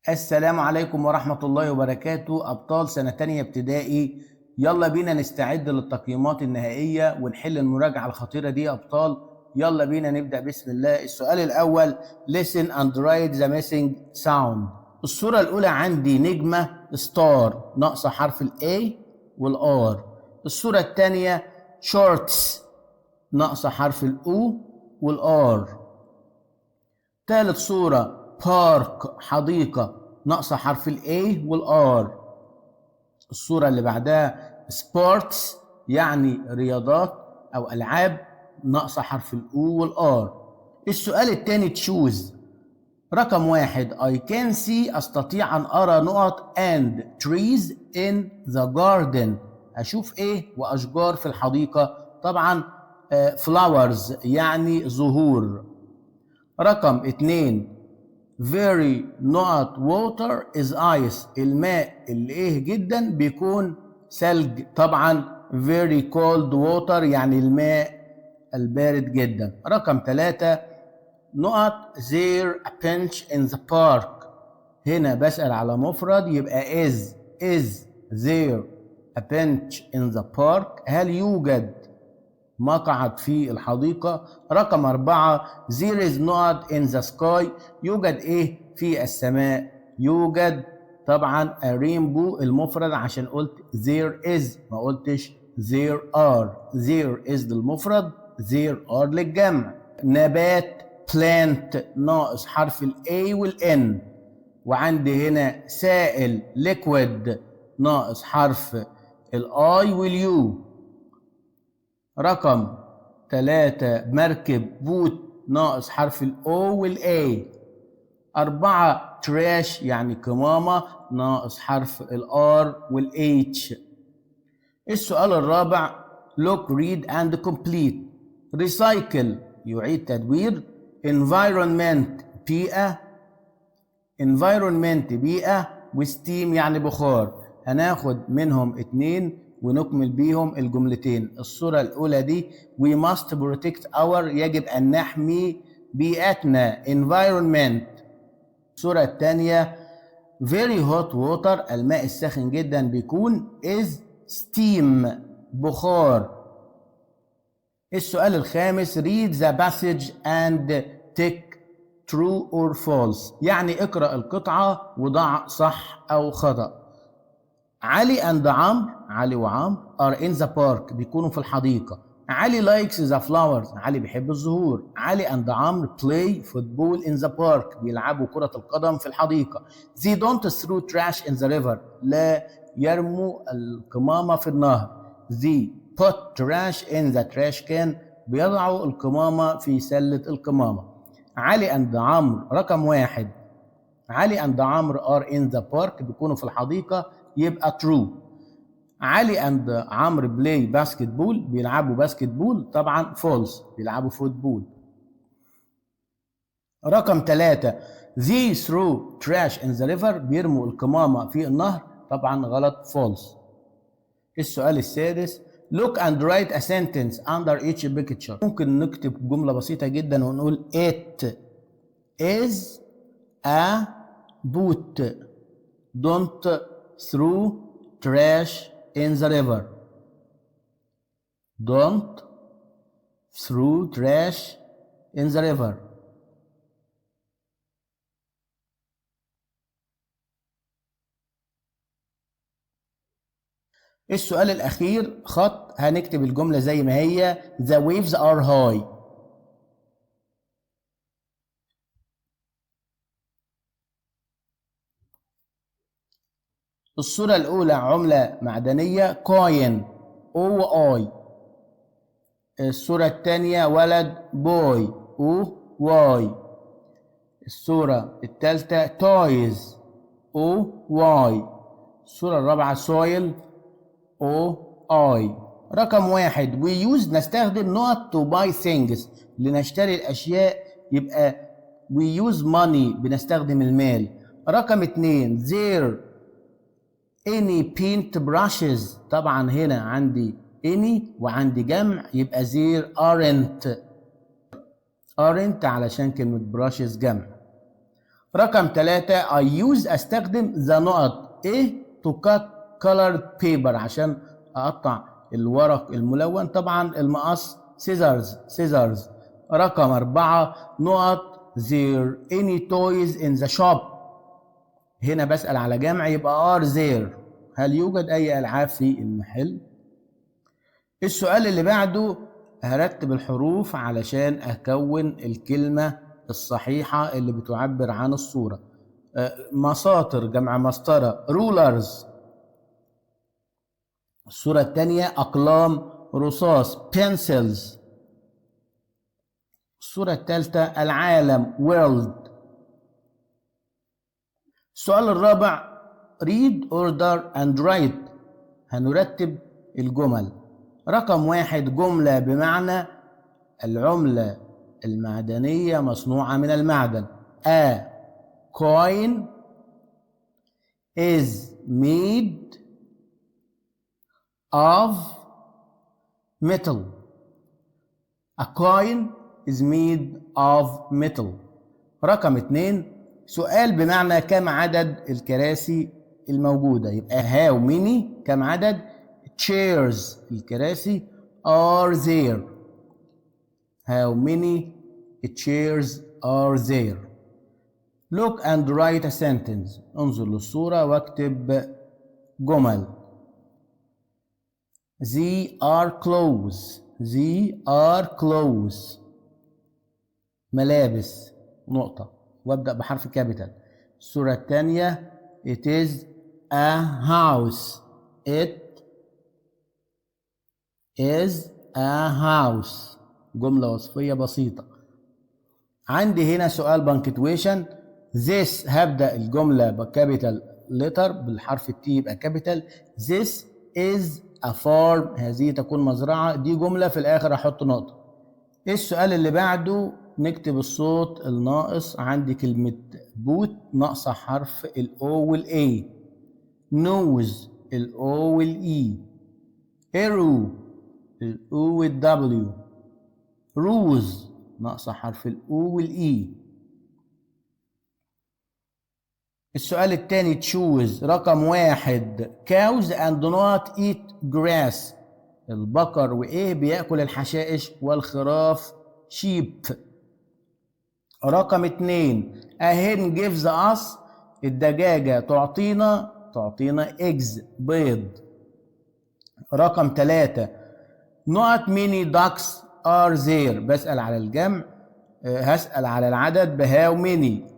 السلام عليكم ورحمة الله وبركاته أبطال سنة تانية ابتدائي. يلا بينا نستعد للتقييمات النهائية ونحل المراجعة الخطيرة دي يا أبطال. يلا بينا نبدأ بسم الله. السؤال الأول listen and write the missing sound. الصورة الأولى عندي نجمة ستار ناقصة حرف ال A وال R. الصورة الثانية shorts ناقصة حرف ال O وال R. ثالث صورة بارك حديقة ناقصة حرف ال A وال R. الصورة اللي بعدها سبورتس يعني رياضات أو ألعاب ناقصة حرف ال O وال R. السؤال الثاني تشوز. رقم واحد I can see أستطيع أن أرى نقط and trees in the garden. أشوف إيه وأشجار في الحديقة؟ طبعا flowers يعني زهور. رقم اتنين very not water is ice. الماء اللي ايه جدا بيكون ثلج. طبعا very cold water يعني الماء البارد جدا. رقم ثلاثة نقط there a bench in the park. هنا بسأل على مفرد يبقى is there a bench in the park. هل يوجد مقعد في الحديقة؟ رقم أربعة there is not in the sky. يوجد إيه في السماء؟ يوجد طبعا a rainbow المفرد عشان قلت there is ما قلتش there are. there is للمفرد there are للجمع. نبات plant ناقص حرف ال A وال N. وعندي هنا سائل liquid ناقص حرف ال I وال U. رقم 3 مركب بوت ناقص حرف ال O وال A. 4 تراش يعني كمامة ناقص حرف ال R وال H. السؤال الرابع look read and complete. recycle يعيد تدوير. environment بيئة. environment بيئة وستيم يعني بخار. هناخد منهم 2 ونكمل بيهم الجملتين. الصورة الأولى دي we must protect our يجب أن نحمي بيئتنا environment. الصورة الثانية very hot water الماء الساخن جدا بيكون is steam بخار. السؤال الخامس read the passage and tick true or false يعني اقرأ القطعة وضع صح أو خطأ. علي and عمرو علي وعمرو are in the park بيكونوا في الحديقة. علي likes the flowers علي بيحب الزهور. علي and عمرو play football in the park بيلعبوا كرة القدم في الحديقة. they don't throw trash in the river لا يرموا القمامة في النهر. they put trash in the trash can بيضعوا القمامة في سلة القمامة. علي and عمرو رقم واحد علي and عمرو are in the park بيكونوا في الحديقة يبقى true. علي and عمرو بلاي باسكت بول بيلعبوا باسكت بول طبعا false بيلعبوا فوتبول. رقم 3 they throw trash in the river بيرموا القمامة في النهر طبعا غلط false. السؤال السادس look and write a sentence under each picture. ممكن نكتب جملة بسيطة جدا ونقول it is a boot. don't throw trash in the river. don't throw trash in the river. السؤال الأخير خط هنكتب الجملة زي ما هي the waves are high. الصورة الأولى عملة معدنية كوين او اي. الصورة الثانية ولد بوي او واي. الصورة الثالثة تويز او واي. الصورة الرابعة سويل او اي. رقم 1 we use نستخدم نقط to buy things لنشتري الأشياء يبقى we use money بنستخدم المال. رقم 2 there any paint brushes طبعا هنا عندي any وعندي جمع يبقى there aren't علشان كلمة brushes جمع. رقم 3 I use استخدم the نقط ايه to cut colored paper عشان اقطع الورق الملون، طبعا المقص scissors. رقم 4 نقط there any toys in the shop، هنا بسأل على جمع يبقى are there، هل يوجد اي العاب في المحل؟ السؤال اللي بعده هرتب الحروف علشان اكون الكلمة الصحيحة اللي بتعبر عن الصورة. مساطر جمع مسطرة rulers. الصورة الثانية أقلام رصاص pencils. الصورة الثالثة العالم world. السؤال الرابع read order and write، هنرتب الجمل. رقم 1 جملة بمعنى العملة المعدنية مصنوعة من المعدن. A coin is made of metal. A coin is made of metal. رقم 2 سؤال بمعنى كم عدد الكراسي الموجودة، يبقى how many كم عدد chairs الكراسي are there. How many chairs are there. Look and write a sentence. انظر للصورة واكتب جمل. They are clothes. They are clothes. ملابس نقطة وابدأ بحرف كابيتال. الصورة الثانية it is a house. It is a house. جملة وصفية بسيطة. عندي هنا سؤال بانكتويشن. this هبدأ الجملة بكابيتال لتر بالحرف التي يبقى كابيتال. this is a farm، هذه تكون مزرعة، دي جملة في الآخر أحط نقطة. السؤال اللي بعده نكتب الصوت الناقص. عندي كلمة بوت ناقصة حرف الأو والأي. نوز الأو والإي. إيرو الأو والدبليو. روز ناقصة حرف الأو والإي. السؤال الثاني تشوز. رقم 1 cows and do not eat grass، البقر وإيه بيأكل الحشائش والخراف sheep. رقم 2 a hen gives us، الدجاجة تعطينا eggs بيض. رقم 3 not many ducks are there، بسأل على الجمع، هسأل على العدد بهاو many.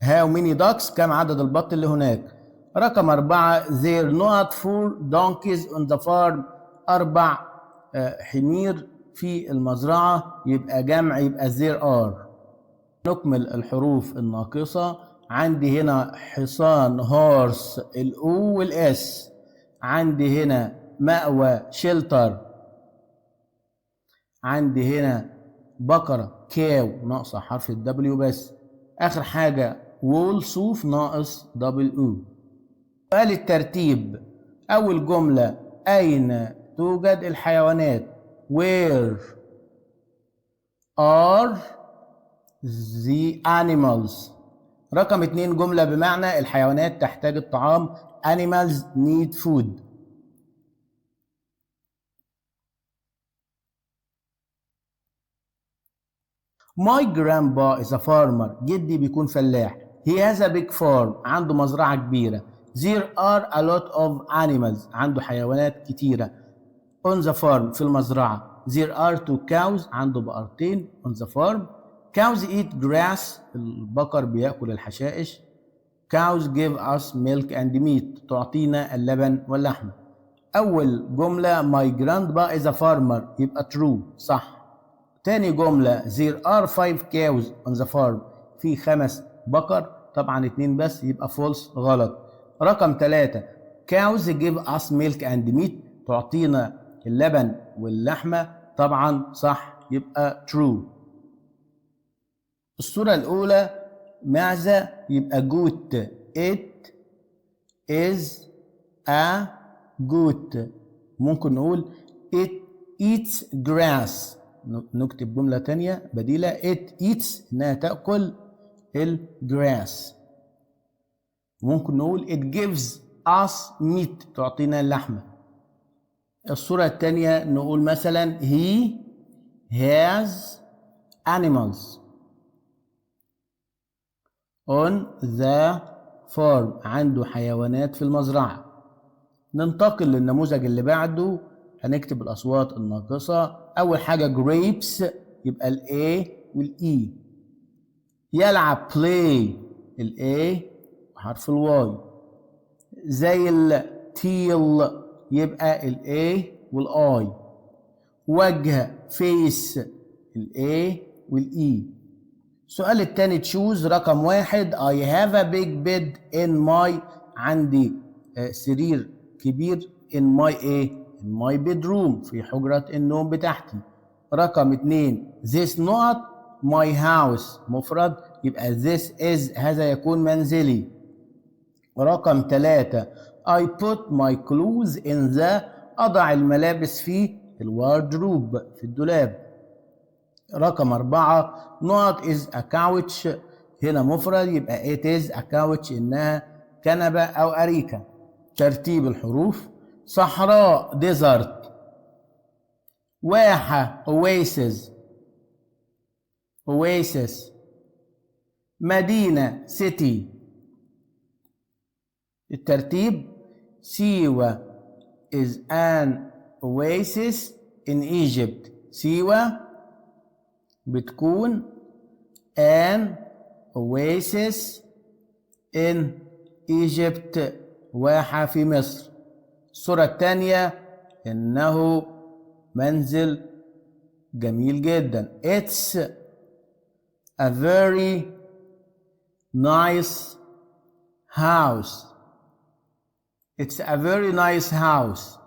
how many ducks كم عدد البط اللي هناك. رقم 4 there not 4 donkeys on the farm، 4 حمير في المزرعة، يبقى جمع يبقى there are. نكمل الحروف الناقصة. عندي هنا حصان هورس الأو والإس. عندي هنا مأوى شيلتر. عندي هنا بقرة كاو ناقصة حرف الدبليو بس. آخر حاجة وول صوف ناقص دبل او. سؤال الترتيب. أول جملة أين توجد الحيوانات؟ Where are the animals. رقم 2 جملة بمعنى الحيوانات تحتاج الطعام. Animals need food. My grandpa is a farmer. جدي بيكون فلاح. He has a big farm. عنده مزرعة كبيرة. There are a lot of animals. عنده حيوانات كتيرة. On the farm في المزرعة. There are 2 cows. عنده بقرتين on the farm. Cows eat grass. البقر بيأكل الحشائش. Cows give us milk and meat. تعطينا اللبن واللحم. أول جملة my grandpa is a farmer يبقى true صح. تاني جملة there are 5 cows on the farm. في 5 بقر، طبعا 2 بس يبقى false غلط. رقم 3 cows give us milk and meat. تعطينا اللبن واللحمة، طبعا صح يبقى true. الصورة الأولى معزة يبقى goat. it is a goat. ممكن نقول it eats grass. نكتب جملة تانية بديلة. it eats إنها تأكل الجراس. ممكن نقول it gives us meat تعطينا اللحمة. الصورة التانية نقول مثلا he has animals on the farm عنده حيوانات في المزرعة. ننتقل للنموذج اللي بعده. هنكتب الأصوات الناقصة. أول حاجة grapes يبقى ال A وال E. يلعب play ال A وحرف ال Y. زي ال teal يبقى ال A وال I. وجه face ال A وال E. السؤال التاني تشوز رقم 1. I have a big bed in my عندي سرير كبير in my in my bedroom في حجرة النوم بتاعتي. رقم 2 this not my house مفرد يبقى this is هذا يكون منزلي. رقم 3 I put my clothes in the أضع الملابس في الواردروب في الدولاب. رقم 4 not is a couch هنا مفرد يبقى it is a couch إنها كنبة أو أريكة. ترتيب الحروف. صحراء desert. واحة oasis. مدينة city. الترتيب سيوة is an oasis in Egypt. سيوة بتكون an oasis in Egypt واحة في مصر. الصورة الثانية إنه منزل جميل جدا. It's a very nice house. It's a very nice house.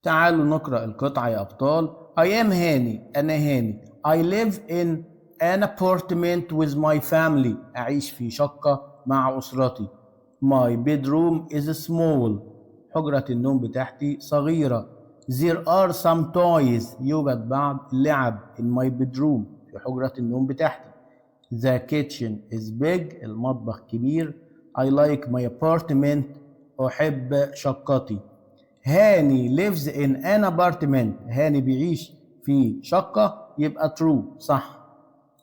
تعالوا نقرأ القطعة يا أبطال. I am هاني أنا هاني. I live in an apartment with my family أعيش في شقة مع أسرتي. My bedroom is small حجرة النوم بتاعتي صغيرة. There are some toys يوجد بعض اللعب in my bedroom في حجرة النوم بتاعتي. The kitchen is big المطبخ كبير. I like my apartment أحب شقتي. هاني lives in an apartment هاني بيعيش في شقة يبقى true صح.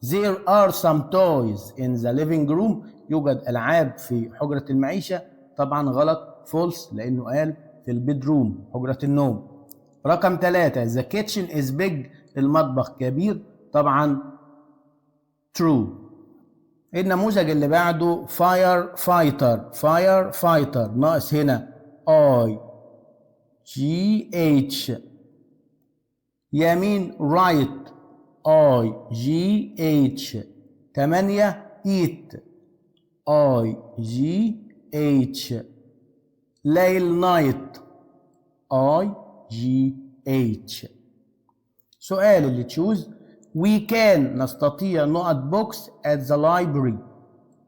There are some toys in the living room يوجد ألعاب في حجرة المعيشة طبعا غلط false لأنه قال في البيدروم حجرة النوم. رقم 3 the kitchen is big المطبخ كبير طبعا true. النموذج اللي بعده firefighter ناقص هنا IGH. يمين right IGH. 8 eat IGH. ليل night IGH. سؤال اللي تشوز we can نستطيع نقط books at the library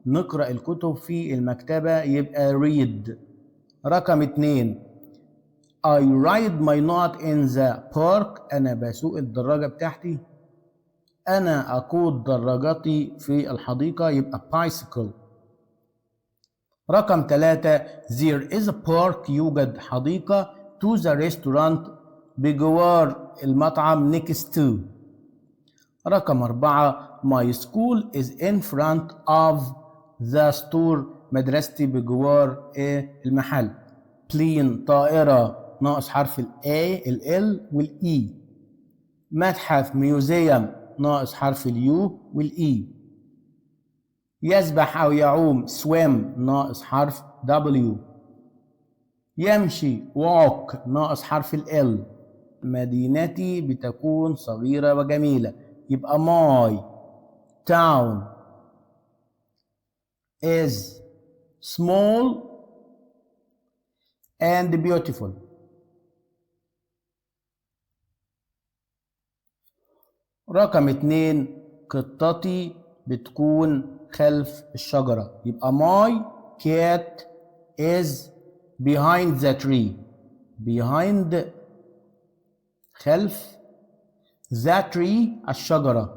نقرأ الكتب في المكتبة يبقى read. رقم 2 I ride my not in the park أنا بسوق الدراجة بتاعتي. أنا أقود دراجتي في الحديقة يبقى bicycle. رقم 3 there is a park يوجد حديقة to the restaurant بجوار المطعم next to. رقم 4 my school is in front of the store مدرستي بجوار المحل. plane طائرة ناقص حرف ال A ال L وال E. متحف museum ناقص حرف ال U وال E. يسبح أو يعوم swim ناقص حرف W. يمشي walk ناقص حرف ال L. مدينتي بتكون صغيرة وجميلة يبقى my town is small and beautiful. رقم 2 قطتي بتكون خلف الشجرة يبقى my cat is behind the tree. behind خلف The tree الشجرة.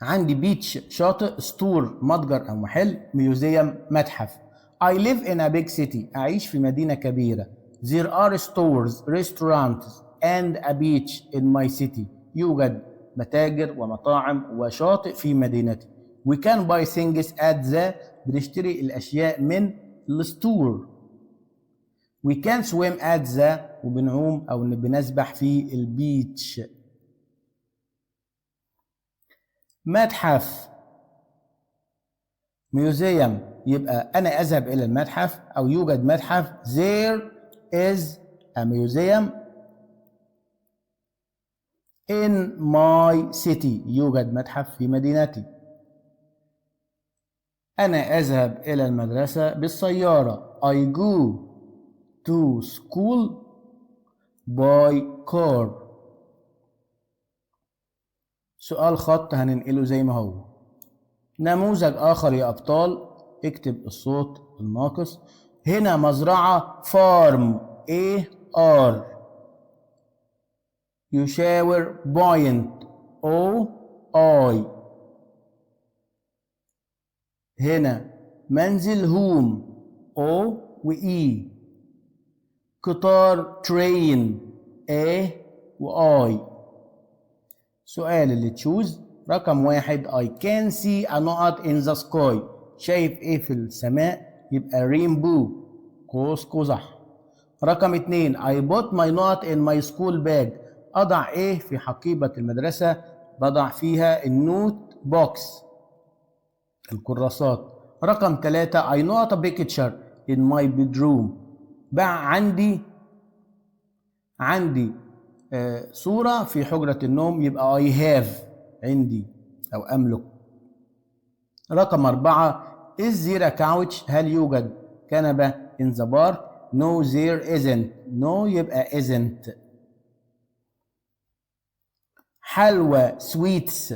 عندي beach شاطئ، store متجر أو محل، museum متحف. I live in a big city أعيش في مدينة كبيرة. There are stores, restaurants and a beach in my city. يوجد متاجر ومطاعم وشاطئ في مدينتي. We can buy things at the بنشتري الأشياء من الستور. We can swim at the وبنعوم أو بنسبح في البيتش. متحف museum يبقى أنا أذهب إلى المتحف أو يوجد متحف. There is a museum in my city. يوجد متحف في مدينتي. أنا أذهب إلى المدرسة بالسيارة. I go to school by car. سؤال خط هننقله زي ما هو. نموذج آخر يا أبطال، اكتب الصوت الناقص. هنا مزرعة farm AR يشاور point OI. هنا منزل هوم O وE. قطار train A وI. سؤال اللي تشوز رقم 1. I can see a نقط in the sky. شايف ايه في السماء؟ يبقى rainbow قوس قزح. رقم 2. I put my نقط in my school bag. أضع ايه في حقيبة المدرسة؟ بضع فيها النوت بوكس الكراسات. رقم 3. I not a picture in my bedroom. بقى عندي صورة في حجرة النوم، يبقى I have عندي أو أملك. رقم 4. Is there a couch؟ هل يوجد كنبة in the park؟ No there isn't. No يبقى isn't. حلوى sweets.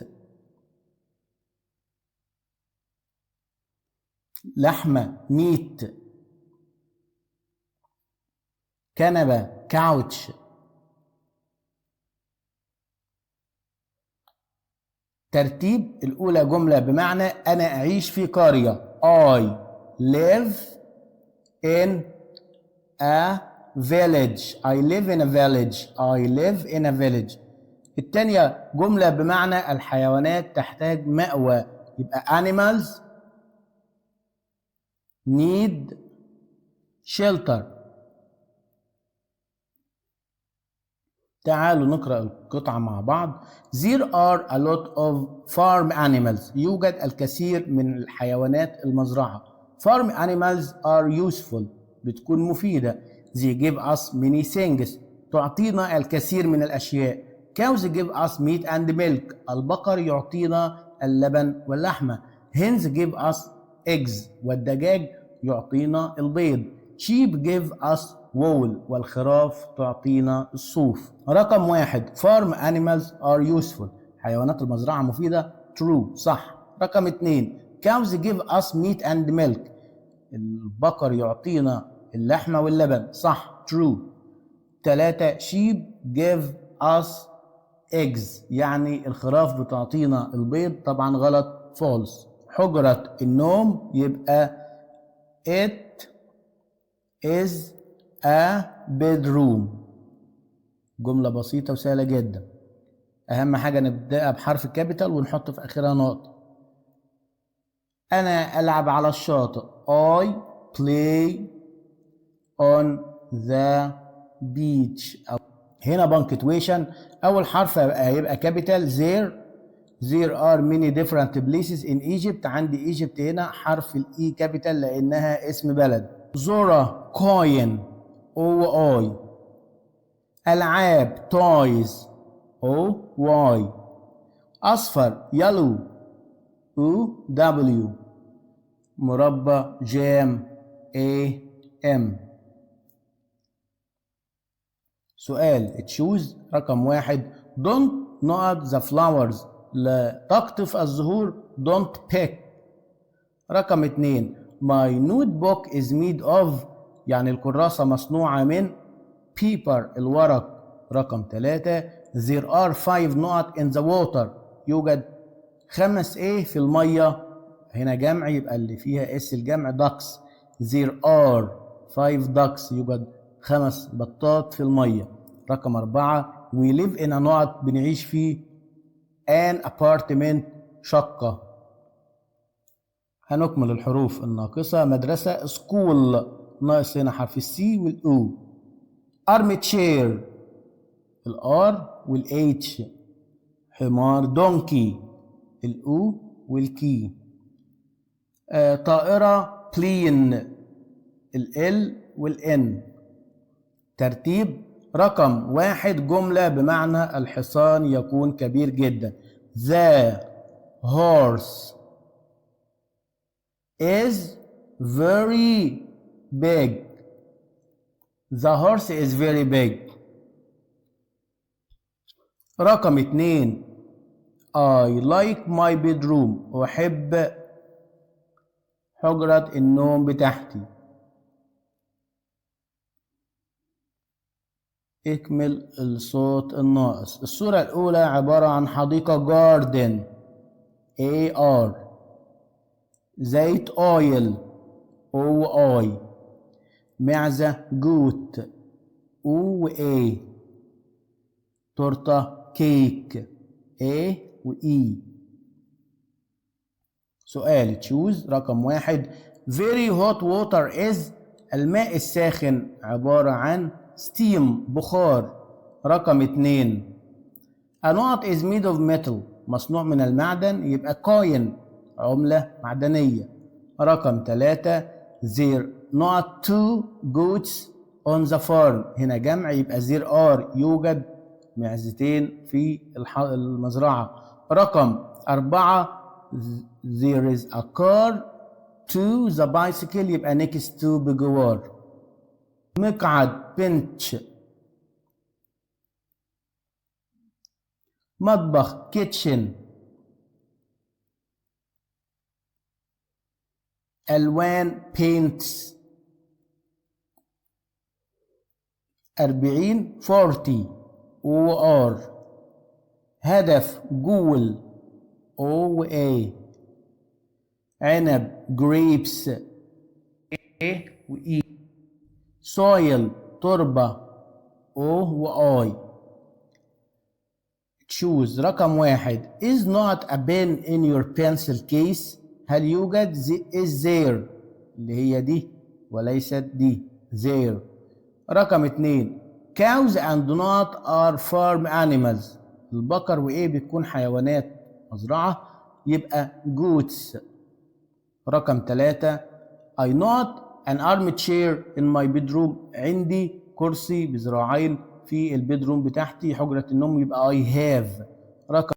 لحمة meat. كنبة couch. ترتيب الأولى جملة بمعنى أنا أعيش في قرية. I live in a village. I live in a village. I live in a village. الثانية جملة بمعنى الحيوانات تحتاج مأوى، يبقى animals need shelter. تعالوا نقرأ القطعة مع بعض. There are a lot of farm animals. يوجد الكثير من الحيوانات المزرعة. Farm animals are useful. بتكون مفيدة. They give us many things. تعطينا الكثير من الأشياء. Cows give us meat and milk. البقر يعطينا اللبن واللحمة. Hens give us eggs. والدجاج يعطينا البيض. Sheep give us wool. والخراف تعطينا الصوف. رقم 1. Farm animals are useful. حيوانات المزرعة مفيدة. True صح. رقم 2. Cows give us meat and milk. البقر يعطينا اللحمة واللبن. صح. True. 3. Sheep give us eggs. يعني الخراف بتعطينا البيض. طبعا غلط. false. حجرة النوم يبقى it is a bedroom. جملة بسيطة وسهلة جدا. أهم حاجة نبدأ بحرف الكابيتال ونحط في آخرها نقطة. أنا ألعب على الشاطئ. I play on the beach. هنا punctuation. أول حرف هيبقى كابيتال. There are many different places in Egypt. عندي Egypt هنا حرف الإي كابيتال لأنها اسم بلد. زورا coin OI. ألعاب toys OY. أصفر yellow OW. مربى جام AM. سؤال تشوز رقم 1. don't not the flowers. لا تقطف الزهور. don't pick. رقم 2. my notebook is made of. يعني الكراسة مصنوعة من paper الورق. رقم 3. there are 5 نقط in the water. يوجد 5 ايه في الميه. هنا جمع يبقى اللي فيها اس الجمع ducks. there are 5 ducks. يوجد 5 بطات في الميه. رقم 4 we live in a نقط بنعيش في an apartment شقة. هنكمل الحروف الناقصة. مدرسة school ناقص هنا حرف السي والاو. armchair الار والاتش. حمار دونكي الاو والكي. طائرة plane ال والان. ترتيب رقم 1 جملة بمعنى الحصان يكون كبير جدا. The horse is very big. The horse is very big. رقم 2 I like my bedroom. أحب حجرة النوم بتاعتي. اكمل الصوت الناقص. الصورة الأولى عبارة عن حديقة garden AR. زيت oil OI. معزة goat OA. تورتة كيك A وE. سؤال تشوز. رقم 1 very hot water is. الماء الساخن عبارة عن steam بخار. رقم 2 a knot is made of metal مصنوع من المعدن يبقى coin عملة معدنية. رقم 3 there not 2 goats on the farm. هنا جمع يبقى there are يوجد معزتين في المزرعة. رقم 4 there is a car to the bicycle يبقى next to بجوار. مقعد bench. مطبخ kitchen. ألوان paints. 40 40 OR. هدف goal OA. عنب grapes A وE. soil تربة O وI. choose. رقم 1 is not a pen in your pencil case. هل يوجد is there اللي هي دي وليست دي there. رقم 2 cows and not are farm animals. البقر وإيه بتكون حيوانات مزرعة يبقى goats. رقم 3 I not an armchair in my bedroom. عندي كرسي بذراعين في البيدروم بتاعتي حجرة النوم يبقى I have. رقم